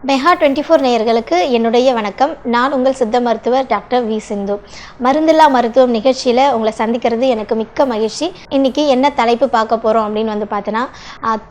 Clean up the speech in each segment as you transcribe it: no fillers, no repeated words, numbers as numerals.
Mega 24 நேயர்களுக்கு என்னுடைய வணக்கம். நான் உங்கள் சித்த மருத்துவர் டாக்டர் வி சிந்து. மருந்தில்லா மருத்துவம் நிகழ்ச்சியில் உங்களை சந்திக்கிறது எனக்கு மிக்க மகிழ்ச்சி. இன்றைக்கி என்ன தலைப்பு பார்க்க போகிறோம் அப்படின்னு பார்த்தோன்னா,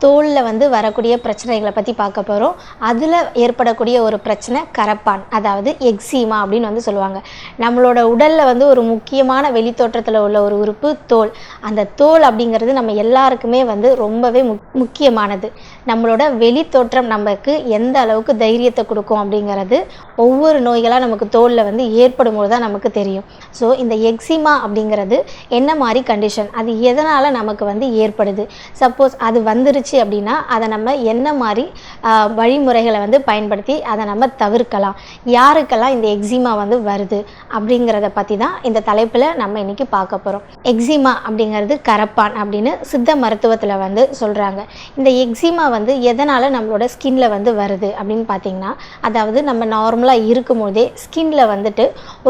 தோலில் வரக்கூடிய பிரச்சனைகளை பற்றி பார்க்க போகிறோம். அதில் ஏற்படக்கூடிய ஒரு பிரச்சனை கரப்பான், அதாவது எக்ஸிமா அப்படின்னு சொல்லுவாங்க. நம்மளோட உடலில் ஒரு முக்கியமான வெளித்தோற்றத்தில் உள்ள ஒரு உறுப்பு தோல். அந்த தோல் அப்படிங்கிறது நம்ம எல்லாருக்குமே ரொம்பவே முக்கியமானது. நம்மளோட வெளித்தோற்றம் நமக்கு எந்த அளவுக்கு தைரியத்தை கொடுக்கும் அப்படிங்கிறது ஒவ்வொரு நோய்களாக நமக்கு தோலில் ஏற்படும் போது தான் நமக்கு தெரியும். ஸோ இந்த எக்ஸிமா அப்படிங்கிறது என்ன மாதிரி கண்டிஷன், அது எதனால் நமக்கு ஏற்படுது, சப்போஸ் அது வந்துருச்சு அப்படின்னா அதை நம்ம என்ன மாதிரி வழிமுறைகளை பயன்படுத்தி அதை நம்ம தவிர்க்கலாம், யாருக்கெல்லாம் இந்த எக்ஸிமா வருது அப்படிங்கிறத பற்றி தான் இந்த தலைப்பில் நம்ம இன்றைக்கி பார்க்க போகிறோம். எக்ஸிமா அப்படிங்கிறது கரப்பான் அப்படின்னு சித்த மருத்துவத்தில் சொல்கிறாங்க. இந்த எக்ஸிமா எதனால் நம்மளோட ஸ்கின்ல வருது அப்படின்னு பார்த்தீங்கன்னா, அதாவது நம்ம நார்மலாக இருக்கும்போதே ஸ்கின்ல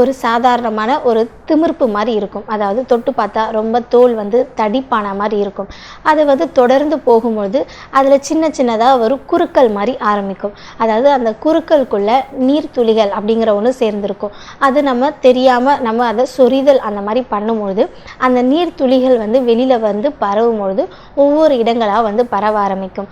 ஒரு சாதாரணமான ஒரு திமிர்ப்பு மாதிரி இருக்கும். அதாவது தொட்டு பார்த்தா ரொம்ப தோல் தடிப்பான மாதிரி இருக்கும். அது தொடர்ந்து போகும்போது அதில் சின்ன சின்னதாக ஒரு குறுக்கல் மாதிரி ஆரம்பிக்கும். அதாவது அந்த குறுக்கலுக்குள்ள நீர்த்துளிகள் அப்படிங்கிற ஒன்று சேர்ந்துருக்கும். அது நம்ம தெரியாமல் நம்ம அதை சொரிதல் அந்த மாதிரி பண்ணும்பொழுது அந்த நீர்த்துளிகள் வெளியில் பரவும்பொழுது ஒவ்வொரு இடங்களாக பரவ ஆரம்பிக்கும்.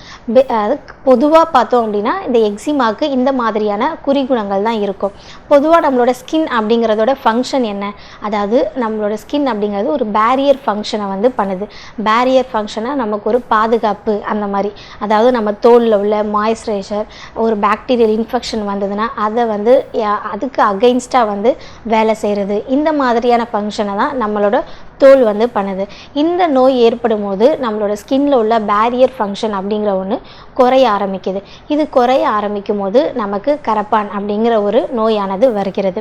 அது பொதுவாக பார்த்தோம் அப்படின்னா இந்த எக்ஸிமாவுக்கு இந்த மாதிரியான குறிகுணங்கள் தான் இருக்கும். பொதுவாக நம்மளோட ஸ்கின் அப்படிங்கிறதோட ஃபங்க்ஷன் என்ன, அதாவது நம்மளோட ஸ்கின் அப்படிங்கிறது ஒரு பேரியர் ஃபங்க்ஷனை பண்ணுது. பேரியர் ஃபங்க்ஷனை நமக்கு ஒரு பாதுகாப்பு அந்த மாதிரி, அதாவது நம்ம தோலில் உள்ள மாய்ஸ்சரைசர் ஒரு பாக்டீரியல் இன்ஃபெக்ஷன் வந்ததுன்னா அதை அதுக்கு அகைன்ஸ்டாக வேலை செய்கிறது. இந்த மாதிரியான ஃபங்க்ஷனை தான் நம்மளோட தோல் பண்ணுது. இந்த நோய் ஏற்படும் போது நம்மளோட ஸ்கின்ல உள்ள பேரியர் ஃபங்க்ஷன் அப்படிங்கிற ஒன்று குறைய ஆரம்பிக்குது. இது குறைய ஆரம்பிக்கும் போது நமக்கு கரப்பான் அப்படிங்கிற ஒரு நோயானது வருகிறது.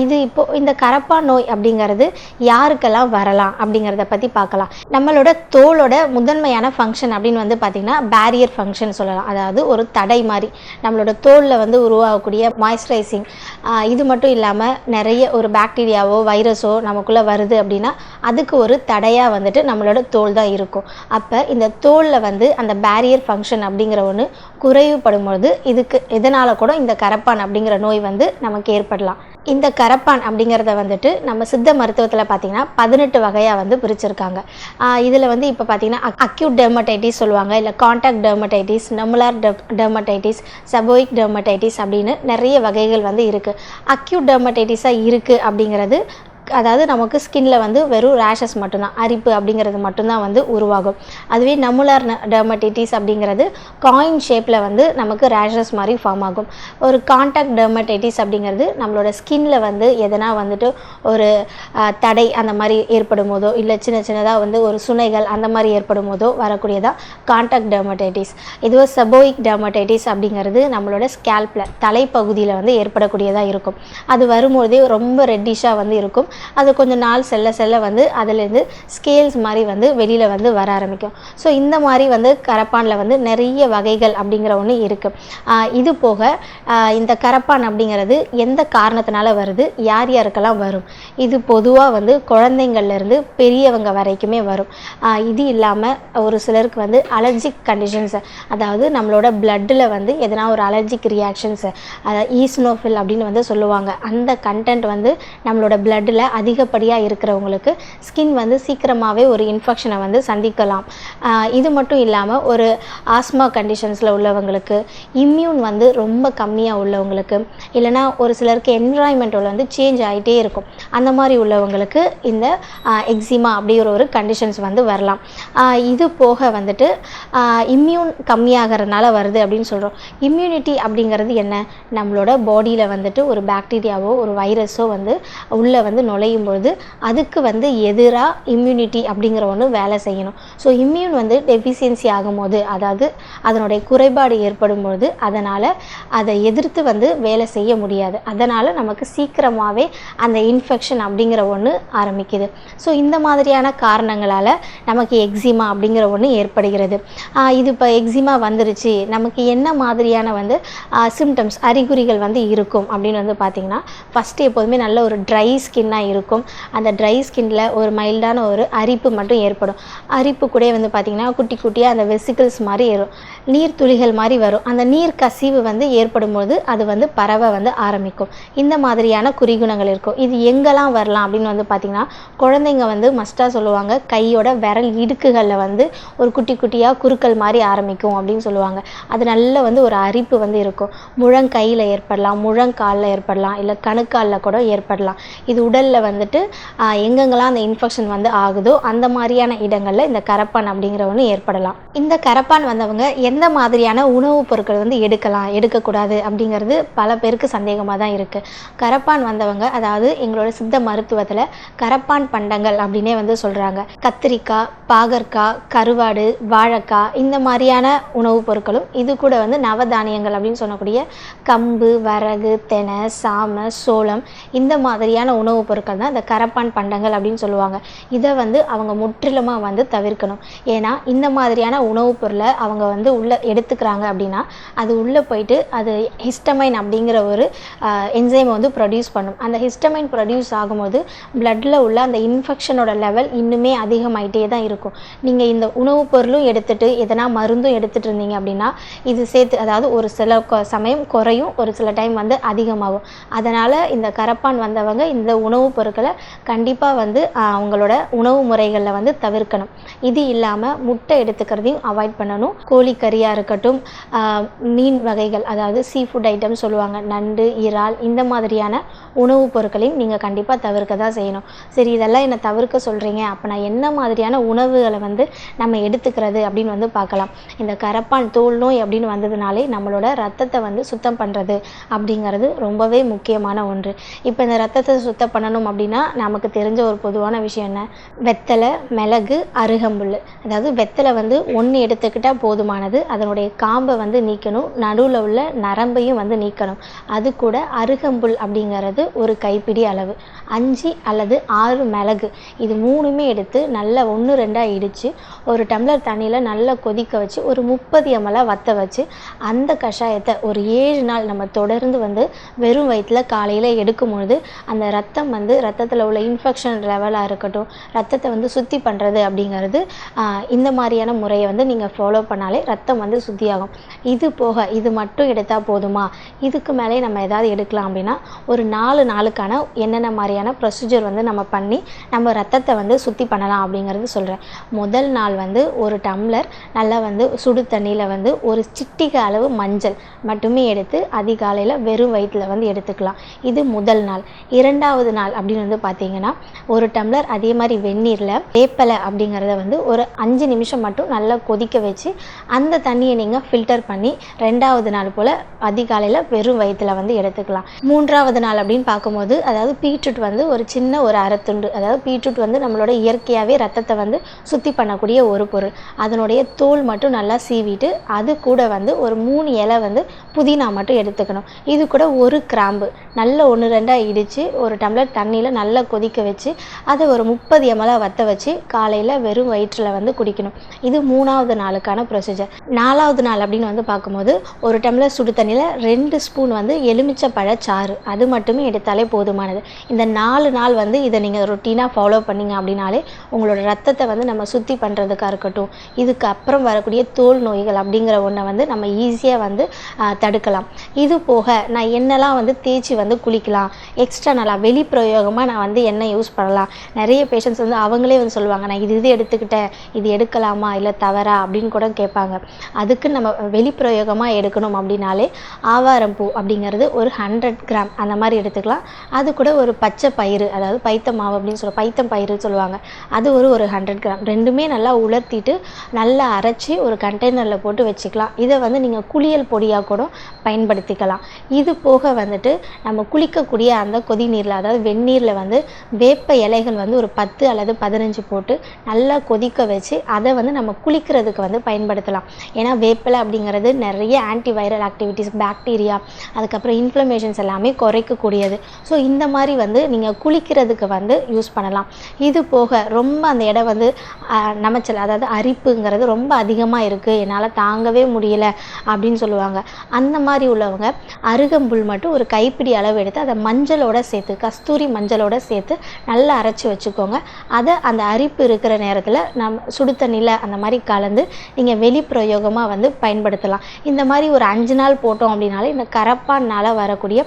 இது இப்போது இந்த கரப்பான் நோய் அப்படிங்கிறது யாருக்கெல்லாம் வரலாம் அப்படிங்கிறத பற்றி பார்க்கலாம். நம்மளோட தோலோட முதன்மையான ஃபங்க்ஷன் அப்படின்னு பார்த்திங்கன்னா பேரியர் ஃபங்க்ஷன் சொல்லலாம். அதாவது ஒரு தடை மாதிரி நம்மளோட தோலில் உருவாகக்கூடிய மாய்ஸ்சரைசிங். இது மட்டும் இல்லாமல் நிறைய ஒரு பாக்டீரியாவோ வைரஸோ நமக்குள்ளே வருது அப்படின்னா அதுக்கு ஒரு தடையாக நம்மளோட தோல் தான் இருக்கும். அப்போ இந்த தோலில் அந்த பேரியர் ஃபங்க்ஷன் அப்படிங்கிற ஒன்று குறைவுபடும் பொழுது இதுக்கு இதனால் கூட இந்த கரப்பான் அப்படிங்கிற நோய் நமக்கு ஏற்படலாம். இந்த கரப்பான் அப்படிங்கிறத நம்ம சித்த மருத்துவத்தில் பார்த்திங்கன்னா 18 வகையாக பிரிச்சிருக்காங்க. இதில் இப்போ பார்த்திங்கன்னா அக்யூட் டெர்மடைட்டிஸ் சொல்லுவாங்க, இல்லை கான்டாக்ட் டெர்மடைட்டிஸ், நமுலார் டெர்மடைட்டிஸ், செபோயிக் டெர்மடைட்டிஸ் அப்படின்னு நிறைய வகைகள் இருக்குது. அக்யூட் டெர்மடைட்டிஸாக இருக்குது அப்படிங்கிறது, அதாவது நமக்கு ஸ்கின்ல வெறும் ரேஷஸ் மட்டும்தான், அரிப்பு அப்படிங்கிறது மட்டும்தான் உருவாகும். அதுவே நமுலார் டெர்மடைட்டிஸ் அப்படிங்கிறது காயின் ஷேப்பில் நமக்கு ரேஷஸ் மாதிரி ஃபார்ம் ஆகும். ஒரு கான்டாக்ட் டெர்மடைட்டிஸ் அப்படிங்கிறது நம்மளோட ஸ்கின்ல எதனா ஒரு தடை அந்த மாதிரி ஏற்படும் போதோ, இல்லை சின்ன சின்னதாக ஒரு சுனைகள் அந்த மாதிரி ஏற்படும் போதோ வரக்கூடியதான் கான்டாக்ட் டெர்மடைட்டிஸ். இதுவே செபோயிக் டெர்மடைட்டிஸ் அப்படிங்கிறது நம்மளோட ஸ்கேல்பில் தலைப்பகுதியில் ஏற்படக்கூடியதாக இருக்கும். அது வரும்போதே ரொம்ப ரெட்டிஷாக இருக்கும். அது கொஞ்சம் நாள் செல்ல செல்ல அதிலேருந்து ஸ்கேல்ஸ் மாதிரி வெளியில் வர ஆரம்பிக்கும். ஸோ இந்த மாதிரி கரப்பானில் நிறைய வகைகள் அப்படிங்கிற ஒன்று இருக்குது. இது போக இந்த கரப்பான் அப்படிங்கிறது எந்த காரணத்தினால வருது, யார் யாருக்கெல்லாம் வரும், இது பொதுவாக குழந்தைங்கள்லேருந்து பெரியவங்க வரைக்குமே வரும். இது இல்லாமல் ஒரு சிலருக்கு அலர்ஜிக் கண்டிஷன்ஸ், அதாவது நம்மளோட பிளட்டில் எதனா ஒரு அலர்ஜிக் ரியாக்ஷன்ஸ், அதாவது ஈஸ்னோஃபில் அப்படின்னு சொல்லுவாங்க. அந்த கண்டென்ட் நம்மளோட பிளட்டில் அதிகப்படியாக இருக்கிறவங்களுக்கு ஸ்கின் சீக்கிரமாகவே ஒரு இன்ஃபெக்ஷனை சந்திக்கலாம். இது மட்டும் இல்லாமல் ஒரு ஆஸ்மா கண்டிஷன்ஸில் உள்ளவங்களுக்கு, இம்யூன் ரொம்ப கம்மியாக உள்ளவங்களுக்கு, இல்லைனா ஒரு சிலருக்கு என்விரான்மெண்ட்டில் சேஞ்ச் ஆகிட்டே இருக்கும், அந்த மாதிரி உள்ளவங்களுக்கு இந்த எக்ஸிமா அப்படிங்கிற ஒரு கண்டிஷன்ஸ் வரலாம். இது போக இம்யூன் கம்மியாகிறதுனால வருது அப்படின்னு சொல்கிறோம். இம்யூனிட்டி அப்படிங்கிறது என்ன, நம்மளோட பாடியில் ஒரு பாக்டீரியாவோ ஒரு வைரஸோ உள்ளே நுழையும் பொழுது அதுக்கு எதிராக இம்யூனிட்டி அப்படிங்கிற ஒன்று வேலை செய்யணும். ஸோ இம்யூன் டெஃபிஷியன்சி ஆகும்போது, அதாவது அதனுடைய குறைபாடு ஏற்படும் பொழுது அதனால் அதை எதிர்த்து வேலை செய்ய முடியாது. அதனால் நமக்கு சீக்கிரமாகவே அந்த இன்ஃபெக்ஷன் அப்படிங்கிற ஒன்று ஆரம்பிக்குது. ஸோ இந்த மாதிரியான காரணங்களால் நமக்கு எக்ஸிமா அப்படிங்கிற ஒன்று ஏற்படுகிறது. இது இப்போ எக்ஸிமா வந்துருச்சு, நமக்கு என்ன மாதிரியான சிம்டம்ஸ் அறிகுறிகள் இருக்கும் அப்படின்னு பார்த்திங்கன்னா, ஃபஸ்ட்டு எப்போதுமே நல்ல ஒரு ட்ரை ஸ்கின்னாக தான் இருக்கும். அந்த ட்ரை ஸ்கின்ல ஒரு மைல்டான ஒரு அரிப்பு மட்டும் ஏற்படும். அரிப்பு கூட வந்து பார்த்திங்கன்னா குட்டி குட்டியாக அந்த வெசிக்கிள்ஸ் மாதிரி ஏறும், நீர் துளிகள் மாதிரி வரும். அந்த நீர் கசிவு வந்து ஏற்படும் போது அது வந்து பரவ வந்து ஆரம்பிக்கும். இந்த மாதிரியான குறிகுணங்கள் இருக்கும். இது எங்கெல்லாம் வரலாம் அப்படின்னு வந்து பார்த்திங்கன்னா, குழந்தைங்க வந்து மஸ்ட்டாக சொல்லுவாங்க, கையோட விரல் இடுக்குகளில் வந்து ஒரு குட்டி குட்டியாக குறுக்கள் மாதிரி ஆரம்பிக்கும் அப்படின்னு சொல்லுவாங்க. அது நல்ல வந்து ஒரு அரிப்பு வந்து இருக்கும். முழங்கையில் ஏற்படலாம், முழங்காலில் ஏற்படலாம், இல்லை கணுக்காலில் கூட ஏற்படலாம். இது உடலில் வந்துட்டு எங்கெங்கெல்லாம் அந்த இன்ஃபெக்ஷன் வந்து ஆகுதோ அந்த மாதிரியான இடங்களில் இந்த கரப்பான் அப்படிங்கிற ஒன்று ஏற்படலாம். இந்த கரப்பான் வந்தவங்க எந்த மாதிரியான உணவுப் பொருட்கள் வந்து எடுக்கலாம், எடுக்கக்கூடாது அப்படிங்கிறது பல பேருக்கு சந்தேகமாக தான் இருக்குது. கரப்பான் வந்தவங்க, அதாவது எங்களோட சித்த மருத்துவத்தில் கரப்பான் பண்டங்கள் அப்படின்னே வந்து சொல்கிறாங்க. கத்திரிக்காய், பாகற்காய், கருவாடு, வாழைக்காய் இந்த மாதிரியான உணவுப் பொருட்களும், இது கூட வந்து நவதானியங்கள் அப்படின்னு சொல்லக்கூடிய கம்பு, வரகு, தெனை, சாமை, சோளம் இந்த மாதிரியான உணவுப் பொருட்கள் தான் இந்த கரப்பான் பண்டங்கள் அப்படின்னு சொல்லுவாங்க. இதை வந்து அவங்க முற்றிலுமாக வந்து தவிர்க்கணும். ஏன்னா இந்த மாதிரியான உணவுப் பொருளை அவங்க வந்து உள்ளே எடுத்துக்கிறாங்க அப்படின்னா அது உள்ளே போயிட்டு அது ஹிஸ்டமைன் அப்படிங்கிற ஒரு என்சைமை வந்து ப்ரொடியூஸ் பண்ணும். அந்த ஹிஸ்டமைன் ப்ரொடியூஸ் ஆகும்போது பிளட்டில் உள்ள அந்த இன்ஃபெக்ஷனோட லெவல் இன்னுமே அதிகமாயிட்டே தான் இருக்கும். நீங்கள் இந்த உணவுப் பொருளும் எடுத்துகிட்டு எதனா மருந்தும் எடுத்துகிட்டு இருந்தீங்க அப்படின்னா இது சேர்த்து, அதாவது ஒரு சில சமயம் குறையும், ஒரு சில டைம் வந்து அதிகமாகும். அதனால் இந்த கரப்பான் வந்தவங்க இந்த உணவுப் பொருட்களை கண்டிப்பாக வந்து அவங்களோட உணவு முறைகளில் வந்து தவிர்க்கணும். இது இல்லாமல் முட்டை எடுத்துக்கிறதையும் அவாய்ட் பண்ணணும். கோழிக்கறியாக இருக்கட்டும், மீன் வகைகள், அதாவது சீ ஃபுட் ஐட்டம் சொல்லுவாங்க, நண்டு, இறால் இந்த மாதிரியான உணவுப் பொருட்களையும் நீங்கள் கண்டிப்பாக தவிர்க்க தான் செய்யணும். சரி, இதெல்லாம் என்னை தவிர்க்க சொல்கிறீங்க, அப்போ நான் என்ன மாதிரியான உணவுகளை வந்து நம்ம எடுத்துக்கிறது அப்படின்னு வந்து பார்க்கலாம். இந்த கரப்பான் தோல் நோய் அப்படின்னு வந்ததுனாலே நம்மளோட ரத்தத்தை வந்து சுத்தம் பண்ணுறது அப்படிங்கிறது ரொம்பவே முக்கியமான ஒன்று. இப்போ இந்த ரத்தத்தை சுத்தம் பண்ணணும் அப்படின்னா நமக்கு தெரிஞ்ச ஒரு பொதுவான விஷயம் என்ன, வெத்தலை, மிளகு, அருகம்புல். அதாவது வெத்தலை வந்து ஒன்று எடுத்துக்கிட்டால் போதுமானது. அதனுடைய காம்பை வந்து நீக்கணும், நடுவில் உள்ள நரம்பையும் வந்து நீக்கணும். அது கூட அருகம்புல் அப்படிங்கிறது ஒரு கைப்பிடி அளவு, 5 அல்லது 6 மிளகு, இது 3மே எடுத்து நல்லா 1-2 இடித்து ஒரு டம்ளர் தண்ணியில் நல்லா கொதிக்க வச்சு ஒரு 30 ml வற்ற வச்சு அந்த கஷாயத்தை ஒரு 7 நாள் நம்ம தொடர்ந்து வந்து வெறும் வயிற்றில் காலையில் எடுக்கும்பொழுது அந்த ரத்தம் வந்து ரத்தத்தில் உள்ள இன்ஃபெக்ஷன் லெவலாக இருக்கட்டும், ரத்தத்தை வந்து சுத்தி பண்ணுறது அப்படிங்கிறது இந்த மாதிரியான முறையை வந்து நீங்கள் ஃபாலோ பண்ணாலே ரத்தம் வந்து சுத்தியாகும். இது போக இது மட்டும் எடுத்தால் போதுமா, இதுக்கு மேலே நம்ம ஏதாவது எடுக்கலாம் அப்படின்னா ஒரு 4 நாளுக்கான என்னென்ன மாதிரியான ப்ரொசீஜர் வந்து நம்ம பண்ணி நம்ம ரத்தத்தை வந்து சுத்தி பண்ணலாம் அப்படிங்கிறது சொல்கிறேன். முதல் நாள் வந்து ஒரு டம்ளர் நல்லா வந்து சுடு தண்ணியில் வந்து ஒரு சிட்டிகை அளவு மஞ்சள் மட்டுமே எடுத்து அதிகாலையில் வெறும் வயிற்றில் வந்து எடுத்துக்கலாம். இது முதல் நாள். 2வது நாள் அப்படின்னு வந்து பார்த்தீங்கன்னா ஒரு டம்ளர் அதே மாதிரி வெந்நீரில் வேப்பலை அப்படிங்கிறத வந்து ஒரு 5 நிமிஷம் மட்டும் நல்லா கொதிக்க வச்சு அந்த தண்ணியை நீங்கள் ஃபில்டர் பண்ணி 2வது நாள் போல் அதிகாலையில் வெறும் வயிற்றில் வந்து எடுத்துக்கலாம். 3வது நாள் அப்படின்னு பார்க்கும்போது, அதாவது பீட்ரூட் வந்து ஒரு சின்ன ஒரு அரைத்துண்டு, அதாவது பீட்ரூட் வந்து நம்மளோட இயற்கையாகவே ரத்தத்தை வந்து சுத்தி பண்ணக்கூடிய ஒரு பொருள், அதனுடைய தோல் மட்டும் நல்லா சீவிட்டு அது கூட வந்து ஒரு 3 இலை வந்து புதினா மட்டும் எடுத்துக்கணும். இது கூட ஒரு கிராம்பு நல்லா 1-2 இடித்து ஒரு டம்ளர் தண்ணியில் நல்லா கொதிக்க வச்சு அதை ஒரு 30 ml வற்ற வச்சு காலையில் வெறும் வயிற்றில் வந்து குடிக்கணும். இது 3வது நாளுக்கான ப்ரொசீஜர். 4வது நாள் அப்படின்னு வந்து பார்க்கும்போது ஒரு டம்ளர் சுடு தண்ணியில் 2 ஸ்பூன் வந்து எலுமிச்சப்பழ சாறு அது மட்டுமே எடுத்தாலே போதுமானது. இந்த 4 நாள் வந்து இதை நீங்கள் ரொட்டீனாக ஃபாலோ பண்ணிங்க அப்படின்னாலே உங்களோட ரத்தத்தை வந்து நம்ம சுத்தி பண்ணுறதுக்காக இருக்கட்டும், இதுக்கு அப்புறம் வரக்கூடிய தோல் நோய்கள் அப்படிங்கிற ஒன்றை வந்து நம்ம ஈஸியாக வந்து தடுக்கலாம். இது போக நான் என்னெல்லாம் வந்து தேய்ச்சி வந்து குளிக்கலாம், எக்ஸ்டர்னலாக வெளிப்பிரயோகமாக நான் வந்து என்ன யூஸ் பண்ணலாம். நிறைய பேஷண்ட்ஸ் வந்து அவங்களே வந்து சொல்லுவாங்க, நான் இது எடுத்துக்கிட்டேன், இது எடுக்கலாமா இல்லை தவறா அப்படின்னு கூட கேட்பாங்க. அதுக்கு நம்ம வெளிப்பிரயோகமாக எடுக்கணும் அப்படின்னாலே ஆவாரம் பூ அப்படிங்கிறது ஒரு 100 கிராம் அந்த மாதிரி எடுத்துக்கலாம். அது கூட ஒரு பச்சை பயிறு, அதாவது பைத்த மாவு அப்படின்னு பைத்தம் பயிறு சொல்லுவாங்க, அது ஒரு 100 கிராம். ரெண்டுமே நல்லா உலர்த்திட்டு நல்லா அரைச்சி ஒரு கண்டெய்னரில் போட்டு வச்சுக்கலாம். இதை வந்து நீங்கள் குளியல் பொடியாக கூட பயன்படுத்திக்கலாம். இது போக வந்துட்டு நம்ம குளிக்கக்கூடிய அந்த கொதி நீரில், அதாவது வெந்நீரில் வந்து வேப்ப இலைகள் வந்து ஒரு 10 அல்லது 15 போட்டு நல்லா கொதிக்க வச்சு அதை வந்து நம்ம குளிக்கிறதுக்கு வந்து பயன்படுத்தலாம். ஏன்னா வேப்பிலை அப்படிங்கிறது நிறைய ஆன்டிவைரல் ஆக்டிவிட்டிஸ், பாக்டீரியா, அதுக்கப்புறம் இன்ஃப்ளமேஷன்ஸ் எல்லாமே குறைக்கக்கூடியது. ஸோ இந்த மாதிரி வந்து நீங்கள் குளிக்கிறதுக்கு வந்து யூஸ் பண்ணலாம். இது போக ரொம்ப அந்த இடம் வந்து நமச்சல், அதாவது அரிப்புங்கிறது ரொம்ப அதிகமாக இருக்குது, என்னால் தாங்கவே முடியல அப்படின்னு சொல்லுவாங்க. அந்த மாதிரி உள்ளவங்க அருகம்புல் மட்டும் ஒரு கைப்பிடி அளவு எடுத்து அதை மஞ்சளோட சேர்த்து, கஸ்தூரி மஞ்சளோட சேர்த்து நல்லா அரைச்சி வச்சுக்கோங்க. அதை அந்த அரிப்பு இருக்கிற நேரத்தில் நம்ம சுடு தண்ணியில் அந்த மாதிரி கலந்து நீங்கள் வெளிப்பிரயோகமாக வந்து பயன்படுத்தலாம். இந்த மாதிரி ஒரு 5 நாள் போட்டோம் அப்படின்னாலே இந்த கரப்பானால் வரக்கூடிய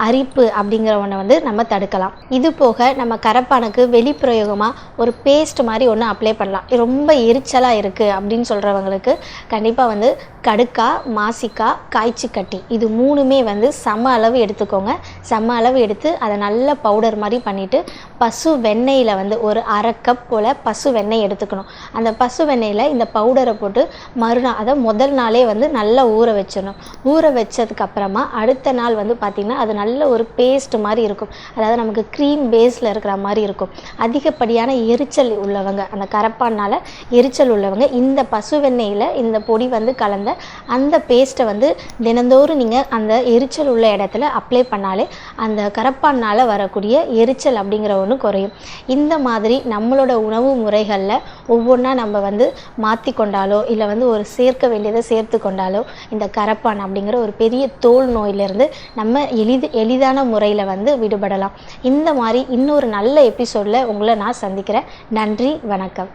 அரிப்பு அப்படிங்கிற ஒன்றை வந்து நம்ம தடுக்கலாம். இது போக நம்ம கரப்பானுக்கு வெளிப்பிரயோகமாக ஒரு பேஸ்ட் மாதிரி ஒன்று அப்ளை பண்ணலாம். ரொம்ப எரிச்சலாக இருக்குது அப்படின்னு சொல்கிறவங்களுக்கு கண்டிப்பாக வந்து கடுக்காய், மாசிக்காய், காய்ச்சிக்கட்டி இது 3மே வந்து சம அளவு எடுத்துக்கோங்க. சம அளவு எடுத்து அதை நல்ல பவுடர் மாதிரி பண்ணிவிட்டு பசு வெண்ணெயில் வந்து ஒரு 1/2 கப் போல் பசு வெண்ணெய் எடுத்துக்கணும். அந்த பசு வெண்ணெயில் இந்த பவுடரை போட்டு மறுநாள் அதை முதல் நாளே வந்து நல்லா ஊற வச்சிடணும். ஊற வச்சதுக்கப்புறமா அடுத்த நாள் வந்து பார்த்திங்கன்னா அது நல்ல ஒரு பேஸ்ட் மாதிரி இருக்கும். அதாவது நமக்கு க்ரீம் பேஸில் இருக்கிற மாதிரி இருக்கும். அதிகப்படியான எரிச்சல் உள்ளவங்க, அந்த கரப்பானால் எரிச்சல் உள்ளவங்க இந்த பசு வெண்ணெயில் இந்த பொடி வந்து கலந்த அந்த பேஸ்ட்டை வந்து தினந்தோறும் நீங்கள் அந்த எரிச்சல் உள்ள இடத்துல அப்ளை பண்ணாலே அந்த கரப்பானால் வரக்கூடிய எரிச்சல் அப்படிங்கிற ஒன்று குறையும். இந்த மாதிரி நம்மளோட உணவு முறைகளில் ஒவ்வொன்றா நம்ம வந்து மாற்றி கொண்டாலோ இல்லை வந்து ஒரு சேர்க்க வேண்டியதை சேர்த்து கொண்டாலோ இந்த கரப்பான் அப்படிங்கிற ஒரு பெரிய தோல் நோயிலிருந்து நம்ம எளிதான முறையில் வந்து விடுபடலாம். இந்த மாதிரி இன்னொரு நல்ல எபிசோடில் உங்களை நான் சந்திக்கிறேன். நன்றி, வணக்கம்.